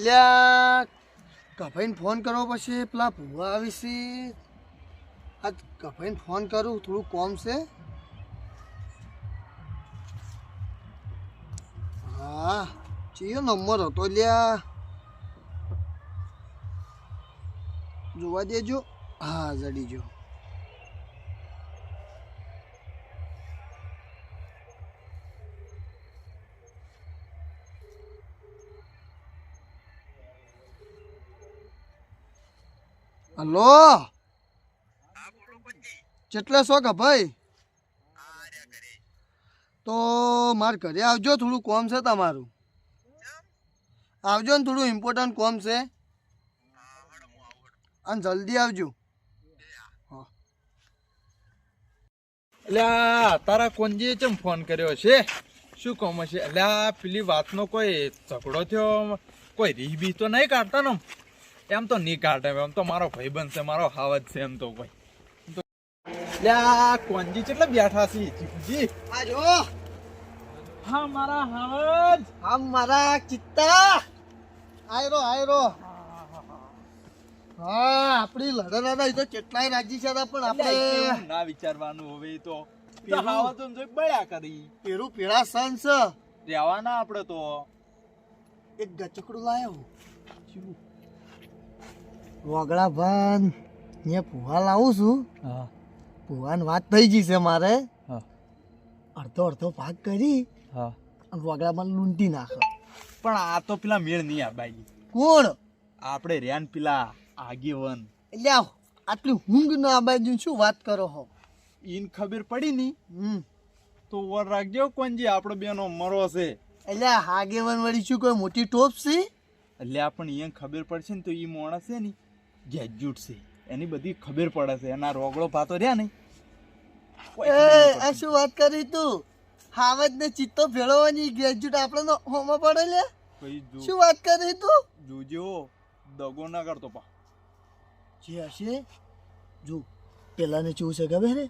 અલ્યા કભાઈને ફોન કરવો પછી પેલા ભૂવા આવીશે. આ કભાઈને ફોન કરું, થોડું કોમ છે. હા ચિયો નંબર હતો લ્યા, જોવા દેજો. હા જડી જો. હલો કેટલે છો કે ભાઈ? તો મારે ઘરે આવજો, થોડું કોમ છે તમારું. આવજો ને, થોડું ઇમ્પોર્ટન્ટ કોમ છે અને જલ્દી આવજો. એટલે તારા કોંજીએ ચમ ફોન કર્યો છે? શું કામ છે? એટલે પેલી વાતનો કોઈ ઝઘડો થયો, કોઈ રીહ બી તો નહીં કાઢતા ને? એમ તો નહીં કાઢે, એમ તો મારો ભાઈબંધ છે, મારો હાવજ છે એમ તો ભાઈ. એટલે કોંજી કેટલા બેઠા છે જીજી? આજો હા મારા હાવજ, આમ મારા ચિત્તા આયરો આયરો. હા આપણી લડના એ તો કેટલાય રાજી છે પણ આપણે ના વિચારવાનું હવે તો હાવજ જોઈ બળ્યા કરી પેલું પેલા સન છે રહેવાના આપણે તો. એક ગચકડું લાયો વગડા ભાન ને પુવા લાવું છું. હા પુવાની વાત થઈ ગઈ છે મારે. હા અડધો અડધો ભાગ કરી હા અને વગડા મને લૂંટી નાખો. પણ આ તો પેલા મેળ નહીં આ બાઈ. કોણ? આપણે રેન પેલા આગેવન. એટલે આટલી ઊંઘ ના આબાજુ શું વાત કરો હો? ઈન ખબર પડી ની તો વર રાખજો કોંજી, આપણો બેનો મરો છે. એટલે આગેવન વળી શું કોઈ મોટી ટોપ છે? એટલે આપણને અહીંયા ખબર પડશે ને તો ઈ માણસ છે ને ગેજ્યુટ છે, એની બધી ખબર પડે છે. એના રોગડો ભાતો રહ્યા ને. આ શું વાત કરી તું? હાવજ ને ચિત્તો ભેળવવાની ગ્રેજ્યુએટ આપણે હોમો પડે લે. શું વાત કરી તું? જોજો દગો ના કરતો પા. જે હશે જો પેલાને શું છે ખબર હે?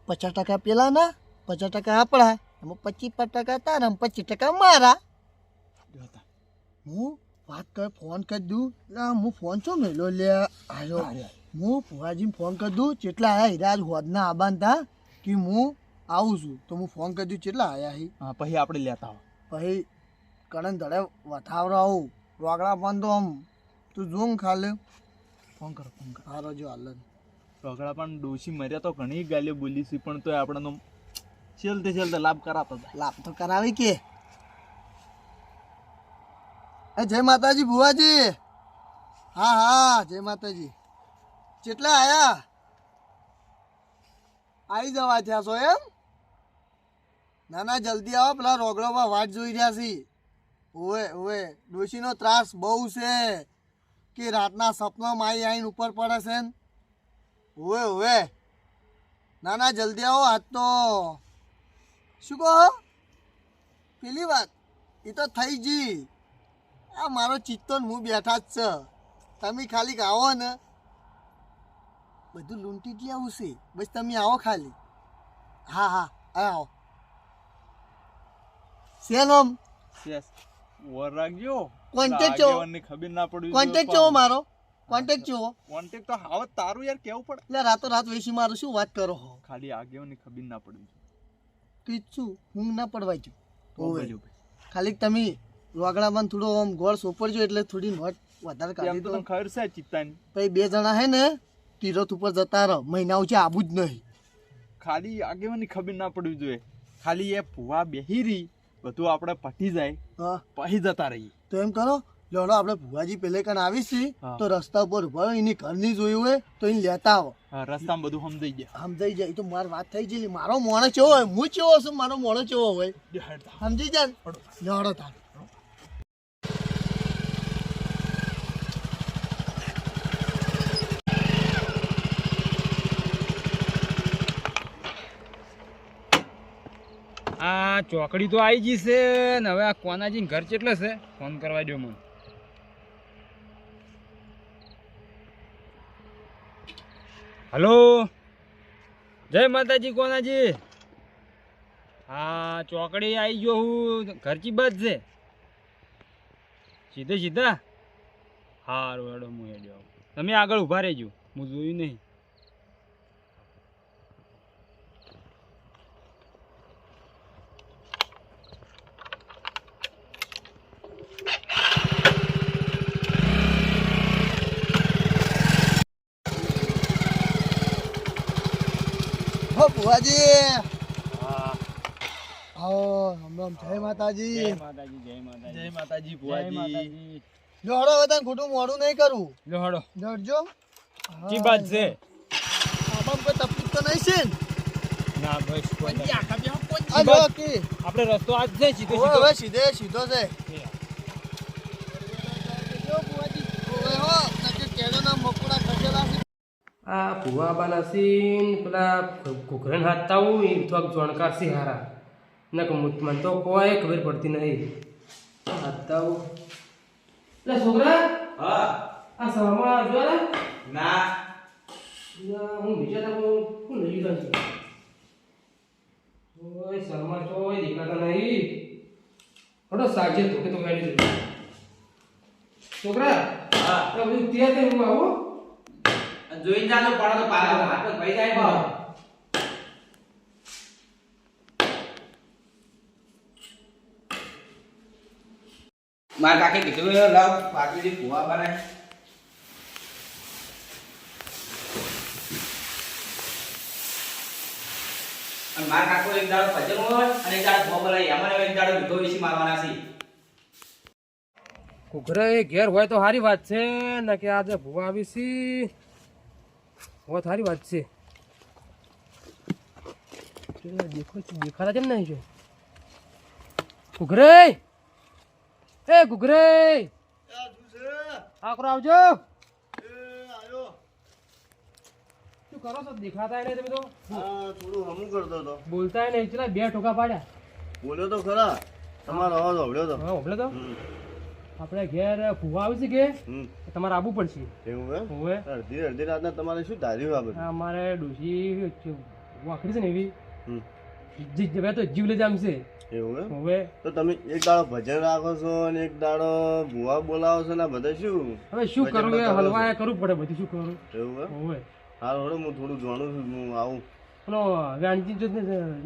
50% પેલાના, 50% આપણા, એમાં 25% તારા, 25% મારા. હું વાત કર, ફોન કરી દઉં. હું ફોન છો મેલો લે આવ્યો. હું ફુવાજીને ફોન કરી દઉં. કેટલા આયા હિરાજ હોદના આબાન તા કે હું આવું છું, તો હું ફોન કરી દઉં. કેટલા આયા હી? હા પછી આપણે લેતા આવો. પછી કરણ ધડે વથાવરો આવું રોગડા પણ તો આમ તું જોઉં ખાલે. ફોન કરો ફોન કરો. હારો જો હાલ રોગડા પણ ડોશી મર્યા તો ઘણી ગાલીઓ બોલી છે, પણ તોય આપણે છેલતે લાભ કરાતો હતા. લાભ તો કરાવી કે. જય માતાજી ભુવાજી. હા હા જય માતાજી. કેટલા આયા? આવી જવા થયા છો એમ? ના ના જલ્દી આવો, પેલા રોગડોમાં વાટ જોઈ રહ્યા છે. ઓવે ઓવે ડોશીનો ત્રાસ બહુ છે કે રાતના સપનામાં આવીને ઉપર પડે છે ને. ઓવે ઓવે ના ના જલ્દી આવો. આજ તો શું કહો? પેલી વાત એ તો થઈ ગઈ. આ મારો ચિત્તો હું બેઠા જ છે. તમે ખાલી આવો ને બધું લૂંટી જ આવું છે. બસ તમે આવો ખાલી. હા હા આવો. શેનોમ વર રાખજો. કોન્ટેક્ટ ચો ખબર ના પડી. કોન્ટેક્ટ ચો મારો કોન્ટેક્ટ ચો. કોન્ટેક્ટ તો હાવ તારું યાર કેવું પડે. એટલે રાતો રાત વેસી મારો શું વાત કરો હો? ખાલી આગેવાની ખબર ના પડી. કીધું હું ના પડવાય છું. ખાલી તમે રોગડામાં થોડો આમ ગોળ સોપડજો એટલે થોડી નોટ વધારે કાઢી તો ખબર છે ચિત્તાની. પછી બે જણા હે ને તીરથ ઉપર જતા રહો. મહિનાઓ છે આવું જ નહીં. ખાલી આગેવાની ખબર ના પડવી જોઈએ. ખાલી એ ભૂવા બેહી રહી, બધું આપણે પટી જાય પછી જતા રહીએ. તો એમ કરો લેડો, આપણે ભુવાજી પેલે કણ આવીશી તો રસ્તા ઉપર ઉભા એની ઘરની જોયું હોય તો એને લેતા આવો. રસ્તામાં બધું સમજાઈ જાય. સમજાઈ જાય. તો મારી વાત થઈ ગયેલી. મારો મોણો કેવો હોય, હું કેવો છું, મારો મોણો કેવો હોય સમજી જાય ને. લેડો તાર. આ ચોકડી તો આવી ગઈ છે ને. હવે આ કોનાજી ઘર કેટલે છે? ફોન કરવા દો મને. હલો જય માતાજી કોનાજી. હા ચોકડી આવી ગયો હું. ઘરची બસ છે સીધે સીધા. હારું હેડો હું હેડ્યો આવું. તમે આગળ ઊભા રહેજો, હું જોયું નહીં. હો ભુવાજી હા, આવો રામ રામ, જય માતાજી. જય માતાજી, જય માતાજી. જય માતાજી જય ભુવાજી. માતાજી. જો હળો હવે તને ખોટું મોડું નહીં કરું. લો હેડો. જડજો. કી બાત છે? આમાં કોઈ તકલીફ તો નહીં છે ને? ના બસ કોઈ કોંજી આખા બે કોંજી. આ જો કી. આપણે રસ્તો આજ છે સીધો ઓય, સીધો. હવે સીધે સીધો છે. જો ભુવાજી, ઓય હો, નક્કી કેળોના મકોડા ખસેલા છે. આ ભુવાબાના સીન પેલા ઘૂઘરણ હાથતા હું એ થોડાક જોણકાર સી હારા નક મને તો કોઈ ખબર પડતી નહીં હાથતા હું એટલે છોકરા હા આ સવામાં જો ને ના હું વિચારતા હું લઈ ગયો છું ઓય સરમાં ચોય દેખાતા નહીં હડો સાજે તો કે તો ગાડી જઈ છોકરા હા આ બધું ત્યાં તે હું આવું જોઈ જાજો પડો તો પાલા હાથ ભાઈ જાય બા માર કાકે કીધું લાવ પાકડી કુવા બનાય અને માર કાકો એક દાડો ભજન હોય અને એક દાડો કુવા બનાય અમારે એક દાડો વિધો વિશે મારવાના છે ઘૂઘરા એ ઘેર હોય તો સારી વાત છે ને કે આજે ભૂવા આવી છી હોય સારી વાત છે દેખાતા કેમ નહીં છે ઘૂઘરે એ ઘૂઘરે આકરો આવજો શું કરો છો દેખાતા નહીં તમે તો થોડું હમું કરતો હતો. બોલતા નહીં ચલા બે ઠોકા પાડ્યા બોલ્યો તો ખરા, તમારો અવાજ સાંભળ્યો તો. હા ઓભળે તો આપણે ઘેર ભૂવા આવી છે કે હમ. તમારે આવવું પડશે એવું એમ? હોવે અડધી અડધી રાતના તમારે શું ધાર્યું આ બધું? આ અમારે ડોશી વાકડી છે ને એવી હમ. હવે તો જીવ લઈ જામ છે એવું એમ? હવે તો તમે એક દાડો ભજન રાખો છો અને એક દાડો ભૂવા બોલાવો છો ને આ બધા શું? હવે શું ભજન કરવું એ કરો છો? હલવાય કરવું પડે બધું શું કરું એવું એમ? હવે હારું હળો, હું થોડું જાણું છું, હું આવું. પેલો વ્યાણજી જો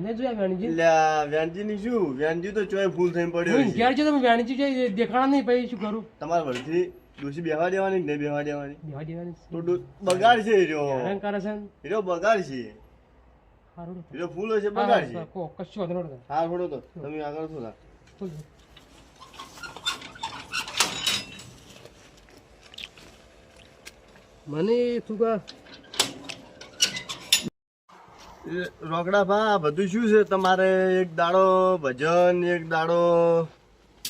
ને જોયા વ્યાણજી એટલે આ વ્યાનજી ની શું? વ્યાનજી તો ચોય ફૂલ થઈને પડ્યો હું છે. ઘેર છે તમે વ્યાણજી જો દેખાડા નહીં પછી શું કરું તમારે વળથી ડોશી બેહવા દેવાની કે નહીં બેહવા દેવાની? દેવા દેવાની તો બગાડ છે એ રહ્યો. હેરાન કરે છે ને. એ રહ્યો બગાડ છે. હારું એ રહ્યો ફૂલ હશે બગાડ છે. કહો કશું વાંધો નતો હા થોડો તો તમે આગળ છો ના. મને તું કા રોકડા ભા બધું શું છે તમારે? એક દાડો ભજન, એક દાડો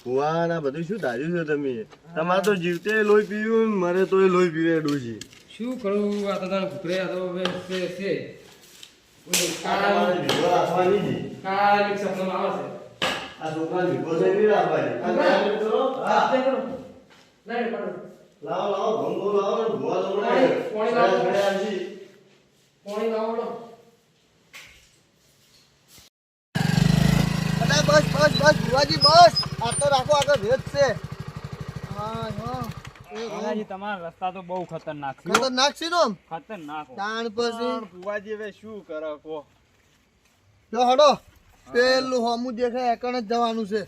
ભુવાન, આ બધું શું ધાર્યું છે તમે? તમારે તો જીવતે લોહી પીવું ને મરે તો લોહી પીવે ડોશી. શું કરું આ તો તને ઘૂઘરે આ તો હવે છે તમારે ભીગો રાખવાની છે. કાળા મિક્સ સપનામાં આવે આ છોકરા ભીગો છે નહીં રાખવાની. આ તૈયારી કરો. હા. છે નહીં પડો લાવો લાવો ભંગો લાવો ને ભુવા તો પાણી લાવો. આવશે. પાણી લાવો બસ બસ બસ ભુવાજી બસ. આ તો રાખો, આગળ ભેદ છે. હા હા. કાનાજી, તમારા રસ્તા તો બહુ ખતરનાક છે. ખતરનાક છે ને આમ? ખતરનાક હો. તાણ પછી ભુવાજી હવે શું કરે કો? જો હડો, પેલું હોમું દેખાય એકણ જ જવાનું છે.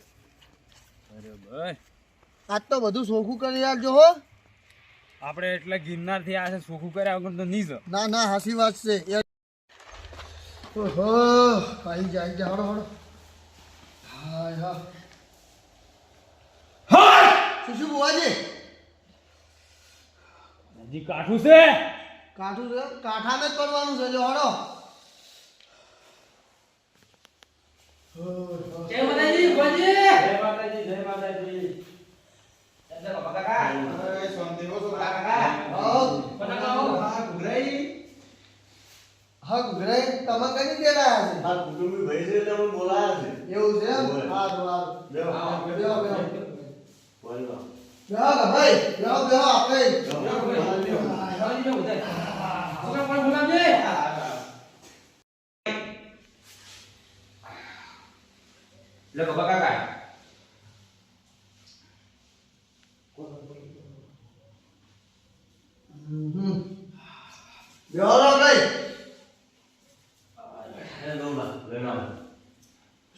અરે ભાઈ, આજ તો બધું સોખું કરી આલજો હો. આપણે એટલે ગિરનાર થી આ છે સોખું કર્યા વગર તો નહીં જ. ના ના હાસી વાત છે. ઓહો, આવી જા હડો હડો. હાય હા. શું શું ભુવાજી? હજી કાઠું છે. કાઠું છે? કાઠાને જ પડવાનું છે. જો હડો. જય માતાજી ભોજી જય માતાજી, જય માતાજી. એટલે બાપા કાકા અરે શાંતિ હો છોકરા. કાકા હા ઘરે તમે કઈ દેડા છે? હા કુટુંબી ભાઈ છે એટલે મને બોલાયા છે. એવું છે એમ? હારું હારું. બેહો બેહો બેહો. બોલો. બેહો કે ભાઈ, બેહો બેહો આપણે. લે બાપા કાકા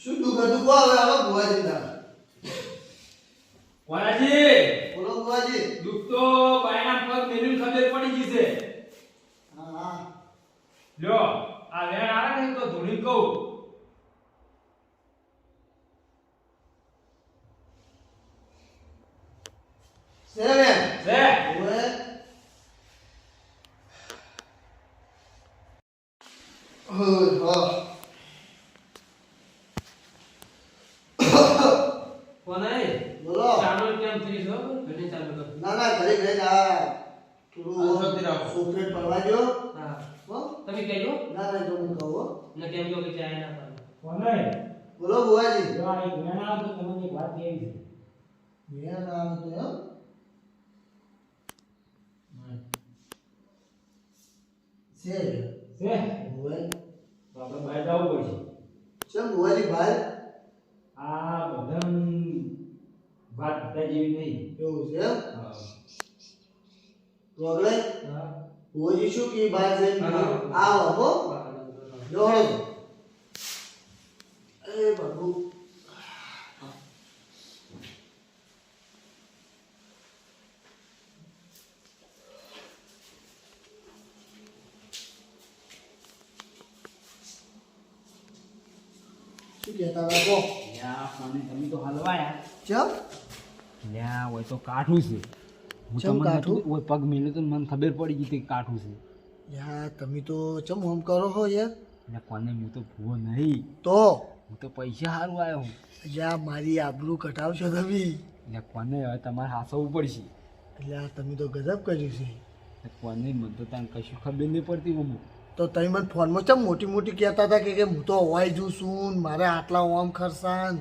શું દુઃખ હતું કહો હવે આવો બુવાજી ના કોનાજી બોલો બુવાજી. દુઃખ તો બાયના પગ મેલ્યું ખબર પડી ગઈ છે. હા હા લ્યો આ વેણ આવે ને તો ધોણી કહું. સેવેન છે ઓએ હા કોને બોલો. ચાલો કેમ થઈ છો ઘરે ચાલુ કર ના ના ઘરે ઘરે આ આ શાંતિ રાખો. સોફ્ટવેર પડવા દો. હા હો તમે કહેજો ના ના જો હું કહું હો. ને કેમ જો કે ચાય ના પાડો કોને બોલો બુવાજી. જો આ એક વેણ આવે તો તમને એક વાત કહી છે. મેં નામ તો એમ છે છે ઓએ તો આપણે બહાર જવું પડશે. ચમ બુવાજી ભાઈ આ બધન વાત બધા જેવી નહીં. એવું છે એમ હા. રોગલે હા બુવાજી શું કી બહાર જઈને હા. આવો હો હા દોડો એ બાબુ શું કહેતા હતા કહો. લ્યા કોને તમે તો હલવાયા. ચમ લ્યા ઓય તો કાઠું છે. હું ચમ તમને કાઠું? નતું- ઓય પગ મેલ્યો તો મને ખબર પડી ગઈ કે કાઠું છે. યાર તમે તો ચમ આમ કરો હો યાર એટલે કોને હું તો ભૂવો નહીં. તો હું તો પૈસા સારું આવ્યો હું. યાર મારી આબરૂ કટાવશો તમે એટલે કોને હવે તમારે હાસવવું પડશે. એટલે આ તમે તો ગજબ કર્યું છે. એટલે કોને મને તો તને કશું ખબર નહીં પડતી મમ્મી. તો તમે મને ફોનમાં ચમ મોટી મોટી કહેતા હતા કે હું તો હવાઈ જઉં છું ને મારે આટલા ઓમ ખર્ચાન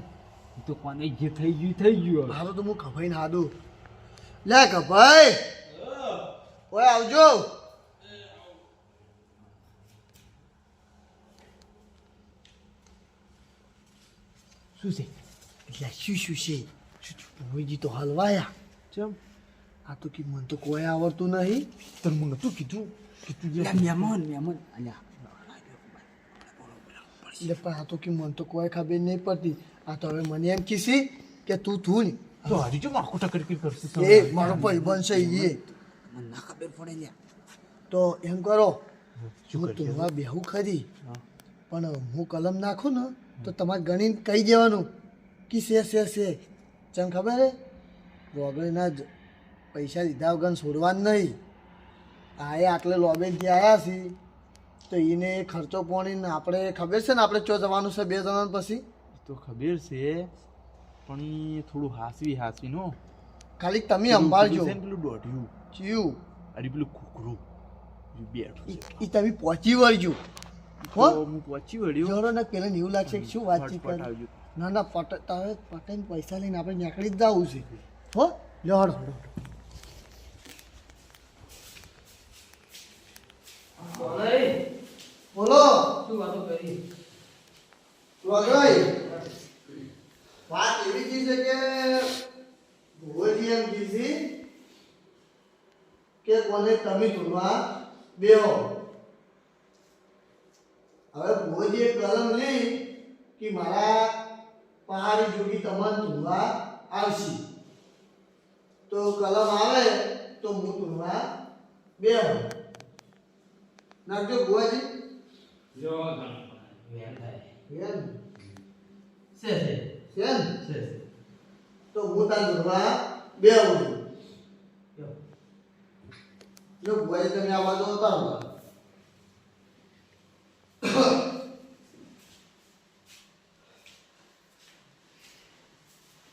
એ તો કોને જે થઈ ગયું થઈ ગયું હવે. મારું તો હું ખભાઈ હાદું લે ખભાઈ ઓય આવજો શું છે એટલે શું છે ભોઈજી તો હલવાયા ચમ આ તો કે મને તો કોઈ આવડતું નહીં તો મને તું કીધું મહેમાન અલ્યા એટલે પણ આ તો કે મને તો કોઈ ખબર નહીં પડતી આ તો હવે મને એમ કીધી કે તું ને તો હજી જો માખું ટકરકી કરશે તો. એ મારો ભાઈબંધ છે એ મને ના ખબર પડે લ્યા. તો એમ કરો હું તુંવા બેહું ખરી પણ હું કલમ નાખું ને તો તમારે ગણીને કહી દેવાનું કે છે ચમ ખબર હે રોગડીના જ પૈસા લીધા વગર છોડવાનું નહીં આ એ આટલે લોબેનથી આવ્યા છીએ તો એને ખર્ચો પોણીને આપણે ખબર છે ને આપણે ચો જવાનું છે 2 જણા પછી તો ખબર છે પણ ઈ થોડું હાસવી નો ખાલી તમે સંભાળજો પેલું દોઢ્યું ચિયું અરે પેલું ખોખરું બેઠું છે. એ તમે પહોંચી વળજો હો તો હું પહોંચી વળ્યો જોડો ને પેલા એવું લાગશે કે શું વાતચીત ફટફટ કરી આવજો. ના ના તારે પટાઈને પૈસા લઈને આપણે નીકળી જ જવું છે હો લ્યો હડો કોને બોલો શું વાતો કરી રોગભાઈ વાત એવી કી છે કે ભુવોજી એમ કીધી કે કોને તમે ધૂળવા બેહો હવે ભુવોજીએ કલમ લી કે મારા પહાડી જોગી તમને ધૂળવા આવશે તો કલમ આવે તો હું ધૂળવા બેહો નાખજો ભુવાજી જો વેણ થાય એમ છે સેન છે તો હું તાર ધૂળવા બેહું યો જો ભુવાજી તમે આ બાજુ ઉતારો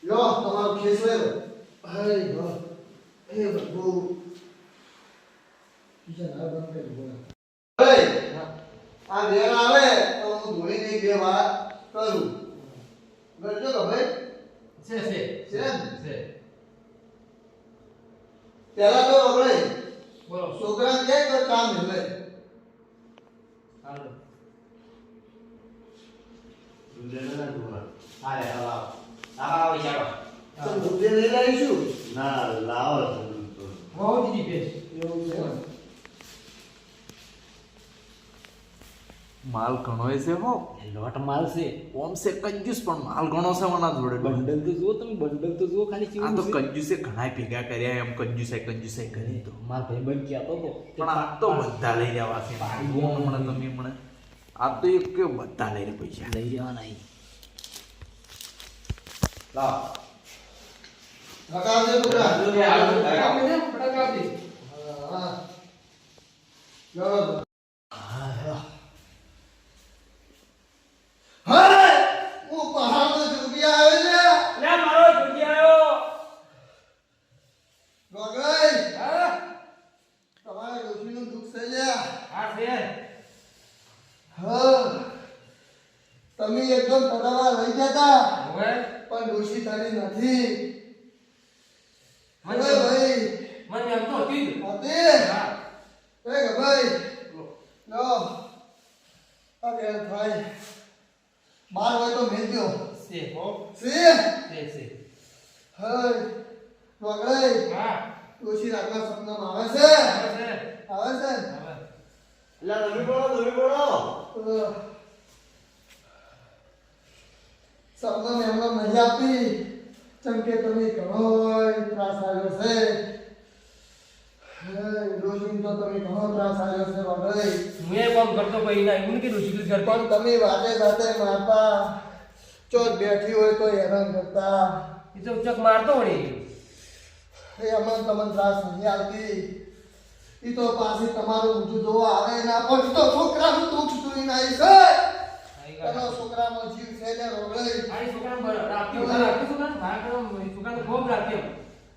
લો તમારો ખેસ લેવો હરે ગો એ બાબુ બીજા ના બંધ કરી બોલા હે આ વેણ આવે તો હું ધોઈને 2 વાર કરું ગરજો કે ભાઈ છે સેન છે પહેલા તો આપણે બોલો છોકરા કે તો કામ મળે હાલો હાલે હવા આવા વિચારો તો મુદ્દે લઈ લઈશું બહુ દીધી પેશ એવું છે માલ ઘણો છે હો લોટ માલ છે. ઓમ છે કંજૂસ પણ માલ ઘણો છે મના જોડે બંડલ તો જુઓ તમે, બંડલ તો જુઓ ખાલી આ કેવું તો છે. કંજૂસે ઘણા ભેગા કર્યા એમ કંજૂસે કરી તો માર ભાઈબંધ કહેતો હતો કે પણ આ તો બધા લઈ જવા છે હમણાં તમે હમણાં આ તો એક કે બધા લઈ રહ્યા પૈસા લઈ જવાના અહીં. લાવ લગાવજે છોકરા. ફટાક આપી. હા. લો. હા હું પહાડનો જોગી આવ્યો છે. લે મારો જોગી આવ્યો. ગોગઈ હા તમારે ડોશીનું દુઃખ છે લે. હા છે. હા તમે એકદમ તડાવા લઈ ગયા હવે પણ ડોશી તારી નથી. મને ઓય ભાઈ મને એમ તો હતી જ. હતી હા એ ભાઈ લો આ બેન ભાઈ બાર હોય તો મેલજો છે હો. સી છે. હય ગોગઈ હા ડોશી રાતના સપનામાં આવે છે. આવે છે. આવે છે આવે. અ, સપનામાં એમનો નહીં આપતી જેમ કે તમે ઘણો ત્રાસ આવ્યો છે. ડોશીને તો તમે ઘણો ત્રાસ આવ્યો છે ગોગઈ. હું એ કામ કરતો કોઈ ના એવું કે ડોશી કરતો. પણ તમે વાતે વાતે મારતા ચોક બેઠી હોય તો હેરાન કરતા એ તો ઉચક મારતો વળી. એ અમને તમને ત્રાસ નહીં આવતી. એ તો પાછી તમારું ઊંચું જોવા આવે ના પણ ઈ તો છોકરાનું દુઃખ જોઈને આવી છે. એનો છોકરાનો જીવ છે ને રોગઈ આઈ છોકરા બર રાખ્યો રાખ્યો છોકરા ભાગ કરો છોકરાને ખૂબ રાખ્યો.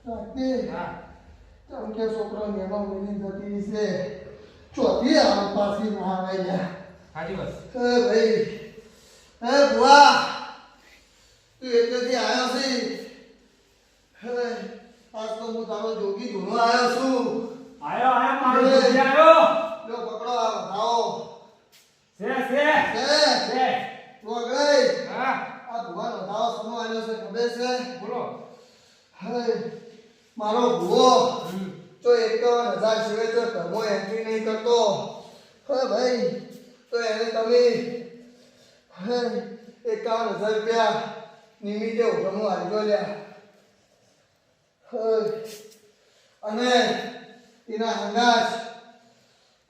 રાખતી હા કેમ કે છોકરો નેનો મિલી જતી છે. ચોથી આવ પાછી ના આવે લ્યા. હાજી બસ. હે ભાઈ હે બુઆ તું એટલેથી આવ્યો છે. હે આજ તો હું તારો જોગી ધૂણો આવ્યો છું. આયો મારો જોગી આયો. લો પકડો આ ખાઓ છે હે રોગઈ હા આ ભુવાનો ધાવો સમો આવ્યો છે ખબર છે. બોલો. હે મારો ભુવો તો 51,000 સિવાય તો ધર્મો એન્ટ્રી નહીં કરતો. હે ભાઈ તો એને તમે હે 51,000 રૂપિયા નિમિત્તે ઉઠમો આલજો લ્યા. હે અને એના હંગાસ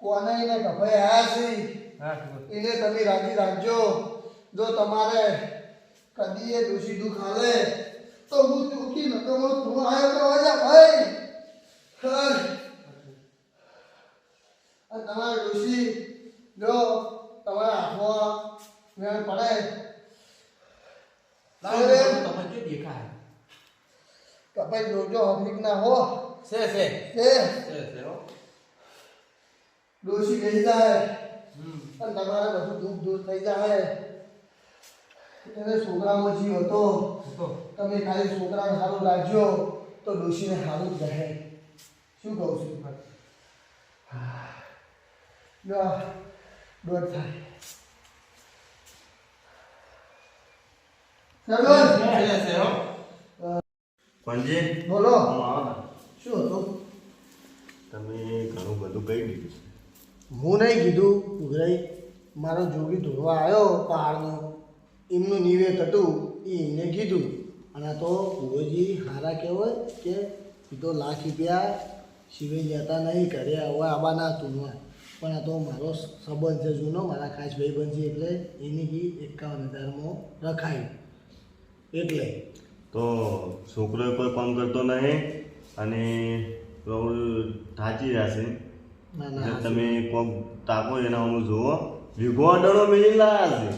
કોને એને કભાઈ આવ્યા છે હા ઠીક. એને તમે રાજી રાખજો. જો તમારે કદી એ દોષી દુઃખ આવે તો હું ચૂકી નકમો તું આવ્યો તો આજા ભાઈ. હર અને તમારે દોષી જો તમારા હાથમાં મેળ પડે તમને જો દેખાય. કપાઈ જોજો હફીક ના હો છે એ હો. દોષી થઈ જાય અને તમારે બધું દુઃખ દૂર થઈ જાય. એને છોકરામાં જીવ હતો તો તમે ખાલી છોકરાને સારું રાખજો તો ડોશીને સારું જ રહે. શું કહું છું લો દોઢ થાય ચાલો પંજી બોલો આમ આવો ને. શું હતું. તમે ઘણું બધું કહી દીધું છે. હું નહીં કીધું ઉઘરાઈ મારો જોગી ધોવા આવ્યો પહાડનો એમનું નિવેદ હતું એમને કીધું. અને તો ભુવોજી હારા કહેવાય કે એ તો લાખ રૂપિયા સિવાય જતા નહીં ઘરે હવે આવવાના તુંવા પણ આ તો મારો સંબંધ છે જૂનો મારા ખાસ ભાઈબંધ છે એટલે એની બી 51,000માં રખાયું એટલે તો છોકરો કોઈ કામ કરતો નહીં અને થાચી જશે. ના એટલે ના તમે કોક તાકો એના હું જુઓ વીઘો અડણો મેળી લાયા છે.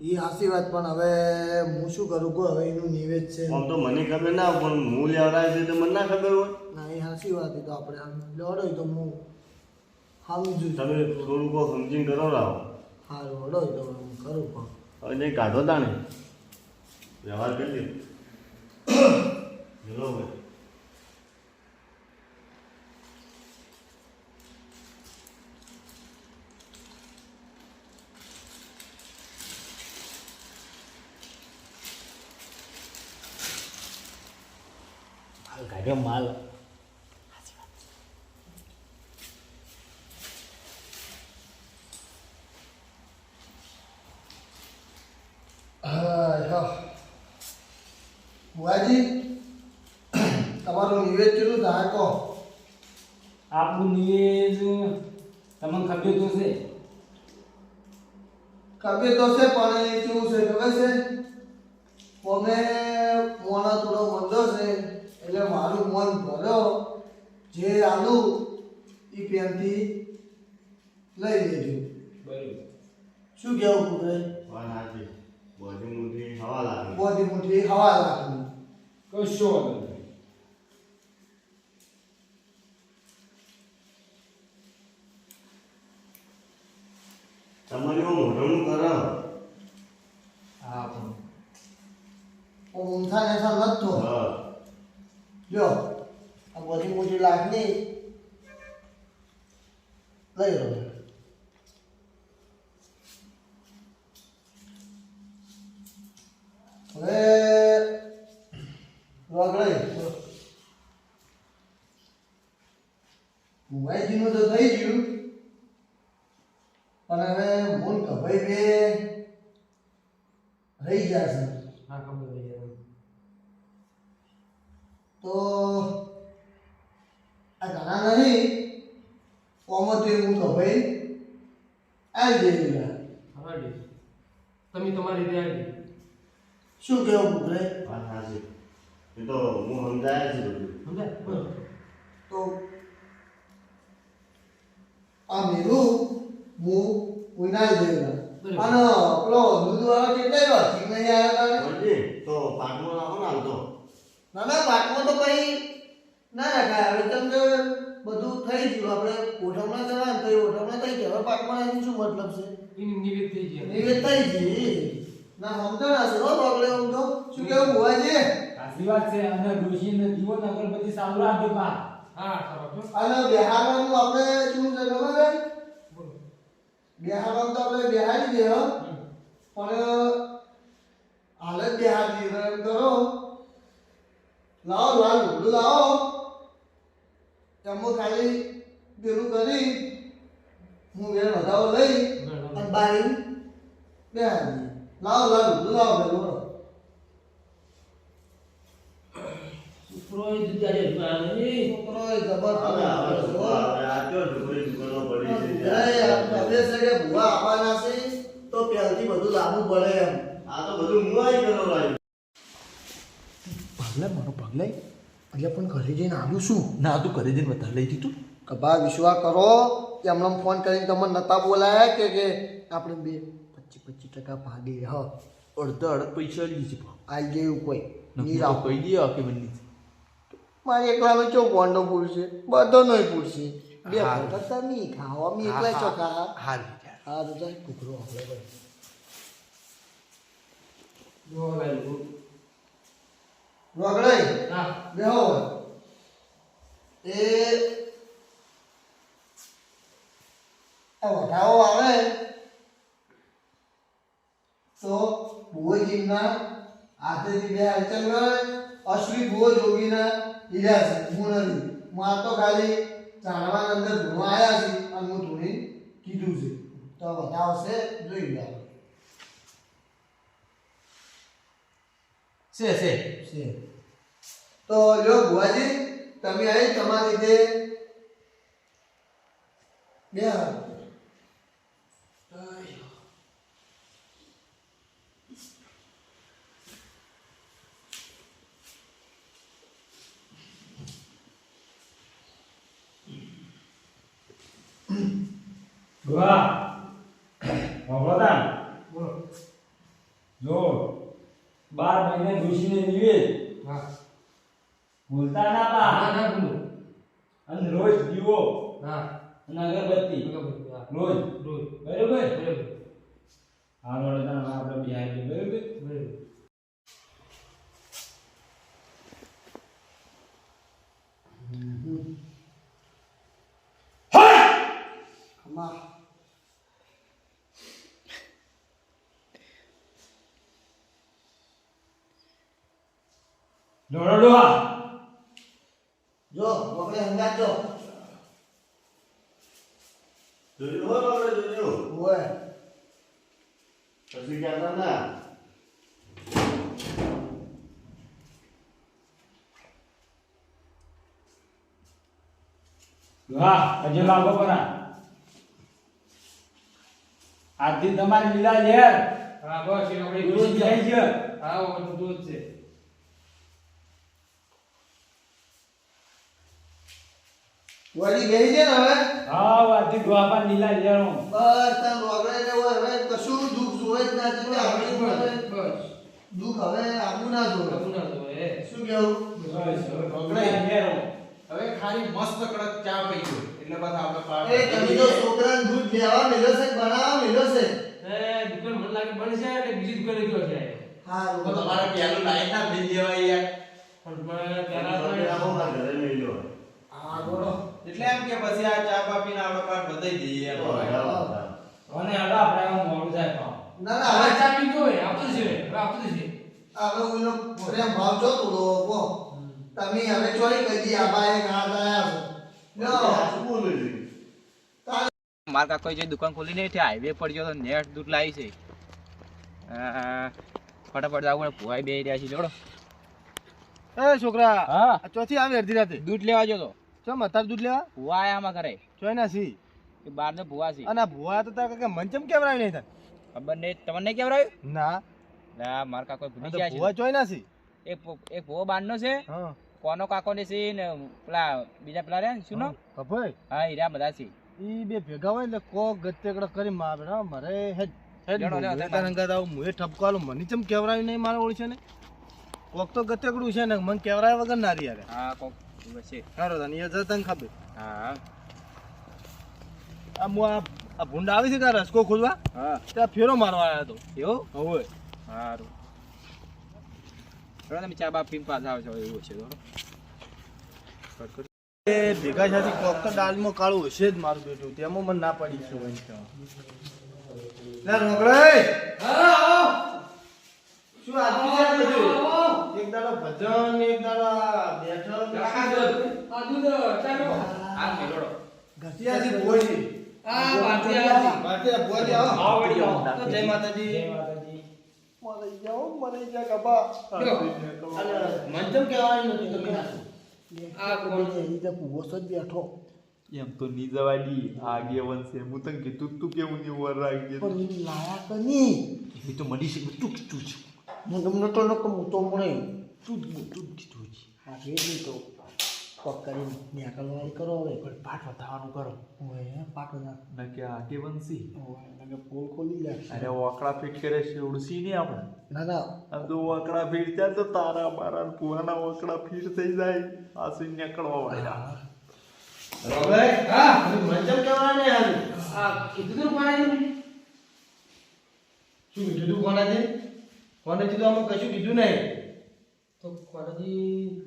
એ સાચી વાત પણ હવે હું શું કરું કહો હવે એનું નિવેદ છે આમ તો મને ખબર ના પણ હું લેવડાય છે તો મને ના ખબર હોય. ના એ સાચી વાત એ તો આપણે આમ લડો તો હું સમજુ છું. તમે થોડું કોઈ સમજીને કરો રાવો. સારું હડો તો હું કરું પણ હવે નહીં કાઢો તાણે વ્યવહાર કરી લ્યો. બરોબર. માલ કાઢ્યો માલ. ભુવાજી તમારું નિવેદ કેટલું થાય કહો. આપણું નિવેદ તમને ખબર તો છે. ખબર તો છે પણ એ કેવું છે ખબર છે અમે મોણા થોડો મંદો છે એટલે મારું મન ભર્યો જે આલુ એ પેનથી લઈ લેજો. બરોબર. શું કેવું કુકરે? વાત સાચી. બધી મુઠ્ઠી હવા લાગે. બધી મુઠ્ઠી હવા લાગી. કશો વાંધો નહીં. તમારે એવું મોઢાનું કરો. હા પણ ઊંધા નેસા નતો. હા. લ્યો આ બધી મુઠ્ઠી લાગની લઈ લો. હવે રોગડે ભુવાજીનું તો થઈ ગયું પણ હવે મૂન કભાઈ બે રહી ગયા છે. હા ખબર છે યાર. તો આ ઘણા નહીં ઓમથી હું કભાઈ આવી જઈ. હાડી તમે તમારી રીતે આવી. શું કેવું કુકરે? વાત સાચી. એ તો હું સમજાય છે બધું. સમજાય? બરોબર. તો આ મેરું હું ઉનાળ દેવા અને પેલો દૂધવાળો કેટલાય વાથી નહીં આવ્યા વળજી, તો પાકમાં નાખો ને હાલ તો. ના ના પાકમાં તો કઈ ના રાખાય. હવે તમને બધું થઈ ગયું આપણે ગોઠવણા કરવા ને તો એ ગોઠવણા થઈ ગયા. હવે પાકમાં એનું શું મતલબ છે? એની નિવેદ થઈ ગયા. નિવેદ થઈ ગઈ ના સમજણા છે નો પગલે હું તો શું કેવું ભુવાજી? સાચી વાત છે. અને ડોશીને જીવો અગરબત્તી સારું રાખજો પા. હા ખબર. અને બિહારવાનું આપણે શું છે ખબર છે? બિહારવાનું તો આપણે બિહારી દે પણ હાલ જ બિહારી દે એમ કરો. લાવો લાલ ઢોકળું લાવો એમાં ખાલી પેલું કરી હું વેર વધાવો લઈ અને બારી બિહારી લાવો લાલ ઢોકળું લાવો પેલું ઉપરો એ દુજારે પાણી. છોકરો એ જબર હવે હવે શું આવે? આ તો ઢોકળી દુકાનો પડી છે. હવે છે કે ભૂવા આપવાના છે તો પહેલથી બધું લાવવું પડે એમ. આ તો બધું હું આઈ કરો લાગ્યું. પગલે મારો પગલે એટલે પણ ઘરે જઈને આવ્યું શું? ના તું ઘરે જઈને વધારે લઈ દીધું. કબા વિશ્વાસ કરો કે હમણાં ફોન કરીને તમને નતા બોલાયા કે આપણે બે 25% ભાગે હ અડધા અડધ પૈસા લઈ છે આઈ જેવું કોઈ નહીં નહીં રાખો. કહી દે કે બની મારે એકલાનો ચો બોન્ડો પૂરશે બધો નહીં પૂરશે બે હા. કરતા નહીં ખાવા મી એકલા ચો ખા હાલ હા તો જાય કુકરો આપણે ભાઈ જો લાગ્યું. રોગડે હા. બેહો એ આ વટાવો આવે તો ભુવોજીના હાથેથી બે હલચલ કરે અશ્વિન ભુવો જોગીના લીધા છે હું નથી. હું આ તો ખાલી ચાણવાના અંદર ધોવા આવ્યા છે અને હું ધોઈને કીધું છે તો બતાવશે જોઈ લો છે તો જો ભુવાજી તમે આવી તમારી રીતે બે વાહ ભગવાન બોલો. જો 12 મહિને ડોશીને નિવેદ હા. ભૂલતા ના ના પા. ના બોલો. અને રોજ દીવો હા. અને અગરબત્તી અગરબત્તી, હા. રોજ રોજ. બરોબર. બરોબર. હાલ વડોદરા આપણે બિહાર બરોબર. બરોબર. આમાં ડોળો ડોહા જો આપણે હંગાજો જોયું હો આપણે જોયું. ઓય પછી કહેતા ના. વાહ હજુ લાગો પરા આજથી તમારી લીલા ઝેર હા બસ એ આપણે દૂધ જાય છે હા ઓ દૂધ છે વળી ગઈ છે ને હવે હા આજથી દ્વાપા લીલા ઝેર બસ તાર રોગડે ને હોય હવે કશું દુઃખ જોવે જ ના જોઈએ આપણે બસ દુઃખ હવે આવું ના જોવે આવું ના જોવે શું કેવું હવે ખાલી મસ્ત કડક ચા પી ગયો એટલે બસ આપણે એ તમે તો છોકરાને દૂધ લેવા મેલ્યો છે કે બનાવવા મેલ્યો છે દુકાન મને લાગે બનશે એટલે બીજી દુકાને ગયો છે હા તો તમારે પેલું લાઈન ના બિલ દેવા યાર પણ પેલા આવો મારા ઘરે લઈ લો હા બોલો એટલે એમ કે પછી આ ચા પાપીને આપણે પાટ બધાઈ દઈએ એમ. અને હવે આપણે આમ મોડું થાય પાવ ના ના હવે હવે ચા પીતો હોય આપતું છે હવે આપતું છે હવે ઓલો પ્રેમ ભાવ છો થોડો કો તમે હવે ચોરી કહી દી આ બાએ ઘા દયા છો સાચું બોલે છે મારા કાકોએ જે દુકાન ખોલીને હાઈવે પર ગયો તો નેટ દૂધ લાવી છે ફટાફટ જાવ ભુવાઈ બે રહ્યા છે જોડો એ છોકરા હા આ ચોથી આવી અડધી રાતે દૂધ લેવા ગયો તો ચમ અત્યારે દૂધ લેવા ભુવા આયા આમાં ઘરે ચોય ના સી એ બાર ને ભુવા છે અને આ ભુવા તો તાર કાકા મન ચમ કેવરાય નહીં તાર ખબર નહીં તમને કેમ રહ્યું ના ના મારા કાકો આ ભૂલી તો ગયા ભુવા છે ચોય ના સી એક ભુવો બાર નો છે હા કોનો કાકો ને છે ને પેલા બીજા પેલા રે શું નો કભાઈ હા હીરા બધા છે ઈ બે ભેગા હોય એટલે કોક ગત્તેકડો કરી મારે હા મારે હેડ હેડ લેડો, લેડો, તાર હંગાત આવું મુએ ઠપકો આલું મને ચમ કેવરાયું નહીં મારે ઓળશે ને કોક તો ગત્તેકડું છે ને મને કેવરાય વગર ના રી યાર હા કોક છે હારો તને એ જતન ખબર હા આ મુ આ ભૂંડ આવી છે કે આ રસકો ખોલવા હા ત્યાં ફેરો મારવા આવ્યો હતો એવું હવે સારું તમે ચા બા પીને પાછા આવશો એવું છે બરોબર એ ભેગા સાથે કોક તો દાલમાં કાળું હશે જ મારું બેટું તેમાં મને ના પડી છે લે રોકડે શું આજુ છે બધું એક દાડો ભજન એક દાડો આ બેઠક આ દૂધ ચાલો આ મેલોડો ઘટિયાથી ભોજી આ વાટિયા ભારતીય ભોજી આવો આવો વળી આવો. તો જય માતાજી જય માતાજી મરી જા કબા અને મંજમ કહેવાય નથી તમે આ કોણ બેઠો એમ તો ની જવાની આગેવન છે હું તને કીધું તું કેવું ની ઓર રાખજે પણ લાયા કની એ તો મળી છે તું કીધું છે હું તમને તો નકો હું તો મને તું કીધું છે આ રેડી તો કોક કરીને ન્યાકલવાળી કરો હવે પણ પાઠ વધારવાનું કરો ઓય પાટો ના ના કે આગેવન છે ઓય નકે પોલ ખોલી લે અરે ઓકળા ફીટ કરે છે ઉડસી નહીં આપણે ના ના આમ તો ઓકળા ફીટ ત્યાં તો તારા મારા પુરાના ઓકળા ફીટ થઈ જાય આ સુઈ નીકળવા વાળા હવે હા મંજમ કહેવાય ને હાલ આ કીધું તું કોણે શું કીધું કોનાથી કોનાથી તો આમાં કશું કીધું નહીં તો કોણજી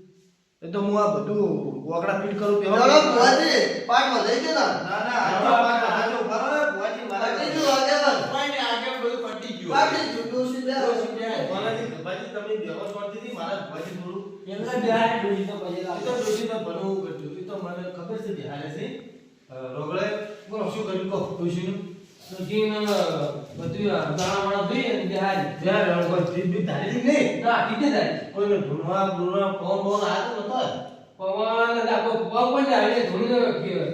એ તો હું આ બધું ઓકડા ફીટ કરું પેલા ભુવાજી પાટ વધાઈ ગયો ના ના આ પાટ વધાજો બરાબર ભુવાજી મારા કીધું આગેવાન કોઈ ને આગળ બધું પટી ગયું પાટી જુડોસી બે કોનાથી ભુવાજી તમે બેહો છોડતી મારા ભુવાજી થોડું એમને બિહાર ડોજી તો પછી એ તો ડોસી તો ભણવું કરતું એ તો મને ખબર છે બિહારે છે રોગળે બોલો શું કર્યું કહો ડોસીનું ડોજીને બધું દાણા વાળા ધોઈ અને બિહાર જ્યારે કોઈ જીત બી ધારી નહીં ના કીધે જાય કોઈને ભૂલવા ભૂલવા ફોન બોન આવ્યો નતો પવન દાખો પગ પણ જાય ધોઈને કીધું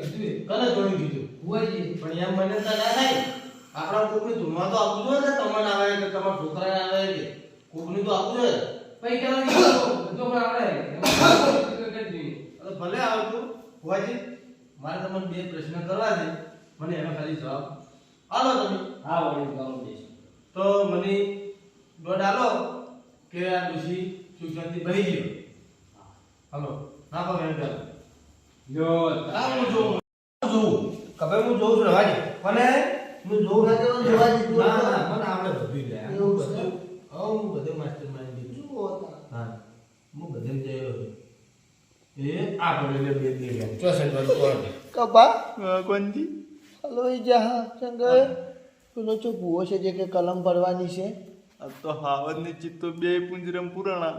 કને જોઈ કીધું ભુવાજી પણ એમ મને તો ના થાય આપણા કોકને ધૂનમાં તો આપવું જોઈએ ને તમને આવે કે તમારા છોકરાને આવે કે કોકને તો આપવું જોઈએ પૈ કેલા બધો પણ આપણે કરી દઈએ અરે ભલે આવતું ભુવાજી મારે તમને બે પ્રશ્ન કરવા છે મને એનો ખાલી જવાબ આલો તમે હા વળી કરો દેશ તો મને દોડ આલો કે આ ડોશી સુશાંતિ બહી ગયો હાલો ના કહો એમ ચાલો યો હા હું જોઉં કભે હું જોઉં છું રવાજી મને હું જોઉં ના કે રવાજી ના ના મને આપણે બધું લે હું બધું હું બધે માસ્ટર માઇન્ડ દીધું હા હું બધે જઈ એ આ પડે બે દે લે 64 કોણ કબા કોણજી હલો ઈ જા ચંગે પેલો ચો ભૂવો છે જે કે કલમ ભરવાની છે આ તો હાવદ ની ચિત્તો બે પુંજરમ પુરાણા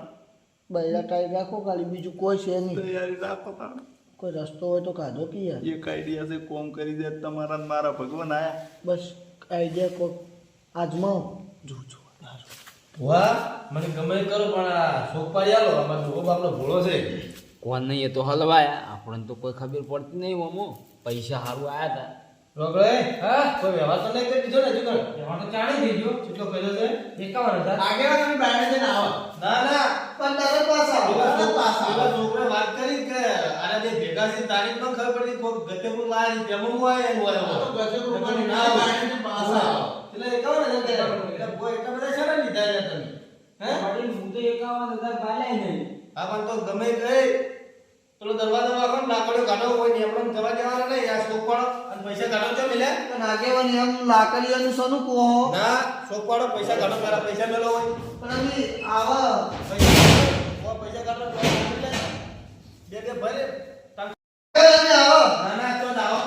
બૈરા કાઈ રાખો ખાલી બીજું કોઈ છે નહીં તૈયારી રાખો તાણ કોઈ રસ્તો હોય તો કાઢો કે યાર એક આઈડિયા છે કોમ કરી દે તમારા ને મારા ભગવાન આયા બસ આઈડિયા કો આજમાં જો વાહ મને ગમે કરો પણ આ શોક પાડી આલો અમાર જો બાપનો ભોળો છે કોણ નહીં એ તો હલવાયા આપણને તો કોઈ ખબર પડતી નહીં ઓમો પૈસા સારું આયા હતા રોગડે હા કોઈ વ્યવહાર તો નહીં કરી દીધો ને હજુ કણ વ્યવહાર તો ચાણી દેજો કેટલો કર્યો છે 51,000 આગેવા તમે બાયણે જઈને આવો ના ના પણ તારે પાછા પેલા છોકરે વાત કરી કે આના જે ભેગા છે તારીખ પણ ખબર પડી કોઈ ગતેપુર લાયા પેમું હોય એનું હોય તો ગતેપુર પણ ના બાયણે પાછા એટલે 51,000 એટલે બોય એટલા બધા છે ને લીધા છે તમે હે હું તો 51,000 પાલ્યા નહીં હા પણ તો ગમે ગઈ પેલો દરવાજો વાળો લાકડો કાઢો કોઈ નિયમન જવા દેવાના નહીં આ સોકવાળો અને પૈસા કાઢો છો મિલે પણ આગેવાન એમ લાકડીઓનું સોનું કહો ના સોકવાળો પૈસા કાઢો તારા પૈસા મેલો હોય પણ અમે આવા પૈસા કાઢો બે બે ભરે આવો ના ના તો આવો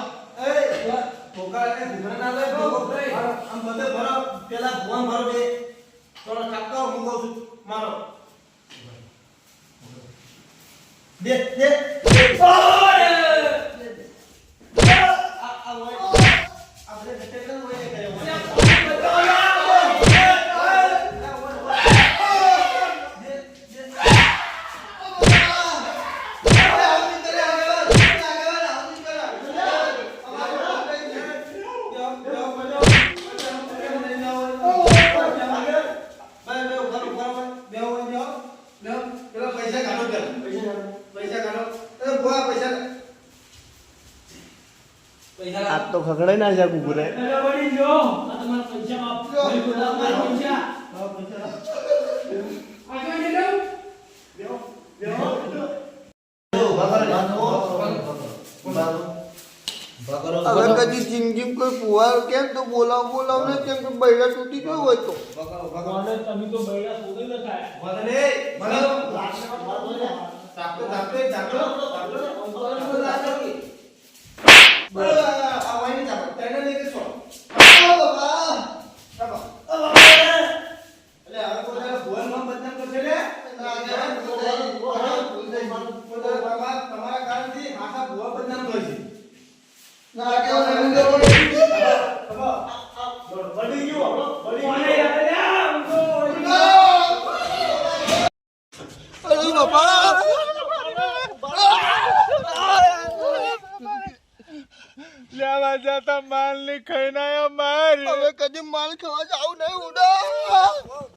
એ પોકાને ઘુમરા ના લે આમ બધે ભરો પેલા ભુવન ભરો બે થોડો ઠાપકા મૂકો છું મારો દે દે આ તો ખગડાઈ ના જા કુકરે હવે કદી જિંદગી કોઈ પુવાર કેમ તો બોલાવ ને કેમ કે બૈરા તૂટી ગયો હોય તો તમે તો બૈરા શોધી ન થાય તમારા કારણથી આખા ભુવા બદનામ થાય છે લેવા જતા માલ ની ખાઈ ના માર હવે કદી માલ ખાવા જાવ નહીં ઉડા